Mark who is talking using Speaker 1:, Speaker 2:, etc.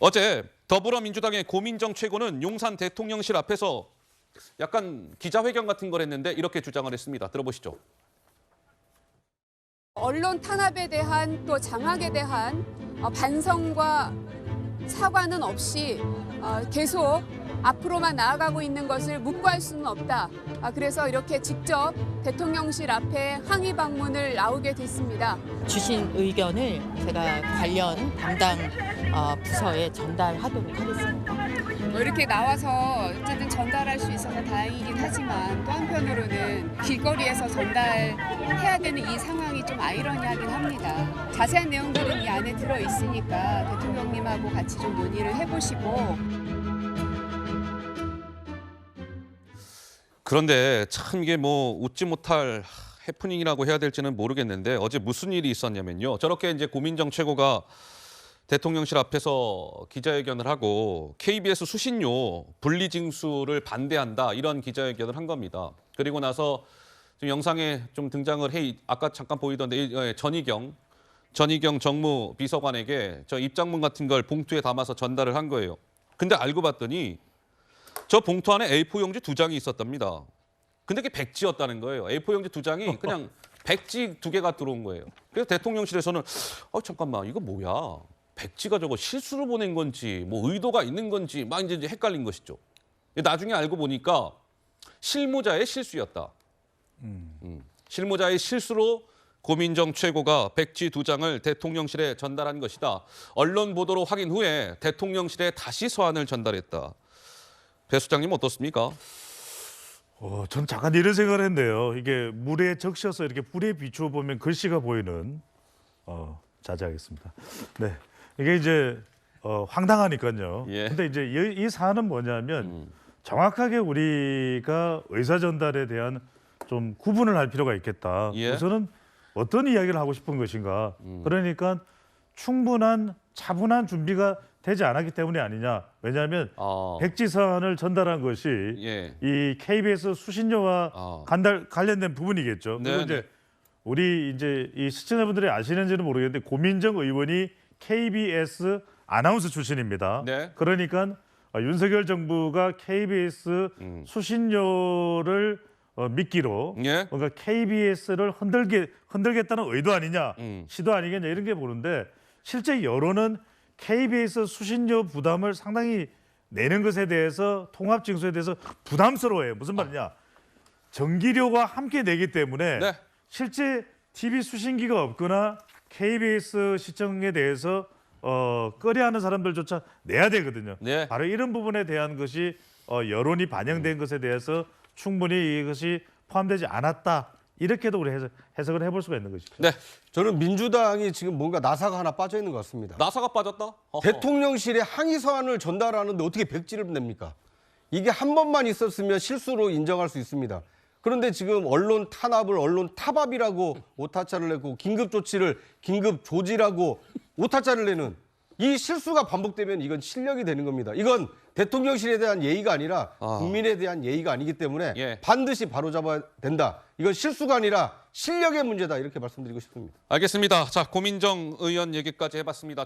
Speaker 1: 어제 더불어민주당의 고민정 최고는 용산 대통령실 앞에서 약간 기자회견 같은 걸 했는데 이렇게 주장을 했습니다. 들어보시죠.
Speaker 2: 언론 탄압에 대한 또 장악에 대한 반성과 사과는 없이 계속 앞으로만 나아가고 있는 것을 묵과할 수는 없다. 그래서 이렇게 직접 대통령실 앞에 항의 방문을 나오게 됐습니다.
Speaker 3: 주신 의견을 제가 관련 담당 부서에 전달하도록 하겠습니다.
Speaker 2: 이렇게 나와서 어쨌든 전달할 수 있어서 다행이긴 하지만 또 한편으로는 길거리에서 전달해야 되는 이 상황이 좀 아이러니하긴 합니다. 자세한 내용들은 이 안에 들어 있으니까 대통령님하고 같이 좀 논의를 해보시고.
Speaker 1: 그런데 참 이게 뭐 웃지 못할 해프닝이라고 해야 될지는 모르겠는데 어제 무슨 일이 있었냐면요. 저렇게 이제 고민정 최고가 대통령실 앞에서 기자회견을 하고 KBS 수신료 분리징수를 반대한다 이런 기자회견을 한 겁니다. 그리고 나서 좀 영상에 좀 등장을 해 아까 잠깐 보이던데 전희경 정무비서관에게 저 입장문 같은 걸 봉투에 담아서 전달을 한 거예요. 근데 알고 봤더니 저 봉투 안에 A4 용지 2장이 있었답니다. 근데 그게 백지였다는 거예요. A4 용지 2장이 그냥 백지 2개가 들어온 거예요. 그래서 대통령실에서는 잠깐만 이거 뭐야? 백지가 저거 실수로 보낸 건지 뭐 의도가 있는 건지 막 이제 헷갈린 것이죠. 나중에 알고 보니까 실무자의 실수였다. 실무자의 실수로 고민정 최고가 백지 2장을 대통령실에 전달한 것이다. 언론 보도로 확인 후에 대통령실에 다시 서한을 전달했다. 배 수장님 어떻습니까?
Speaker 4: 저는 잠깐 이런 생각을 했는데요. 이게 물에 적셔서 이렇게 불에 비추어 보면 글씨가 보이는 자제하겠습니다. 네, 이게 이제 황당하니까요.
Speaker 1: 예.
Speaker 4: 근데 이제 이 사안은 뭐냐면 정확하게 우리가 의사 전달에 대한 좀 구분을 할 필요가 있겠다.
Speaker 1: 예.
Speaker 4: 우선은 어떤 이야기를 하고 싶은 것인가. 그러니까 충분한 차분한 준비가 되지 않았기 때문이 아니냐. 왜냐하면 백지 사안을 전달한 것이
Speaker 1: 예.
Speaker 4: 이 KBS 수신료와 관련된 부분이겠죠. 그리고 이제 우리 이제 이 시청자분들이 아시는지는 모르겠는데 고민정 의원이 KBS 아나운서 출신입니다.
Speaker 1: 네.
Speaker 4: 그러니까 윤석열 정부가 KBS 수신료를 미끼로
Speaker 1: 예.
Speaker 4: 뭔가 KBS를 흔들겠다는 의도 아니냐, 시도 아니겠냐 이런 게 보는데 실제 여론은 KBS 수신료 부담을 상당히 내는 것에 대해서 통합 징수에 대해서 부담스러워해요. 무슨 말이냐? 전기료와 함께 내기 때문에
Speaker 1: 네.
Speaker 4: 실제 TV 수신기가 없거나 KBS 시청에 대해서 꺼려하는 사람들조차 내야 되거든요.
Speaker 1: 네.
Speaker 4: 바로 이런 부분에 대한 것이 여론이 반영된 것에 대해서 충분히 이것이 포함되지 않았다. 이렇게도 우리 해석을 해볼 수가 있는 것이죠.
Speaker 1: 네.
Speaker 5: 저는 민주당이 지금 뭔가 나사가 하나 빠져 있는 것 같습니다.
Speaker 1: 나사가 빠졌다? 어허.
Speaker 5: 대통령실에 항의 서한을 전달하는데 어떻게 백지를 냅니까? 이게 한 번만 있었으면 실수로 인정할 수 있습니다. 그런데 지금 언론 탄압을 언론 타압이라고 오타자를 내고 긴급 조치를 긴급 조지라고 오타자를 내는 이 실수가 반복되면 이건 실력이 되는 겁니다. 이건 대통령실에 대한 예의가 아니라 국민에 대한 예의가 아니기 때문에
Speaker 1: 예.
Speaker 5: 반드시 바로잡아야 된다. 이건 실수가 아니라 실력의 문제다. 이렇게 말씀드리고 싶습니다.
Speaker 1: 알겠습니다. 자, 고민정 의원 얘기까지 해봤습니다.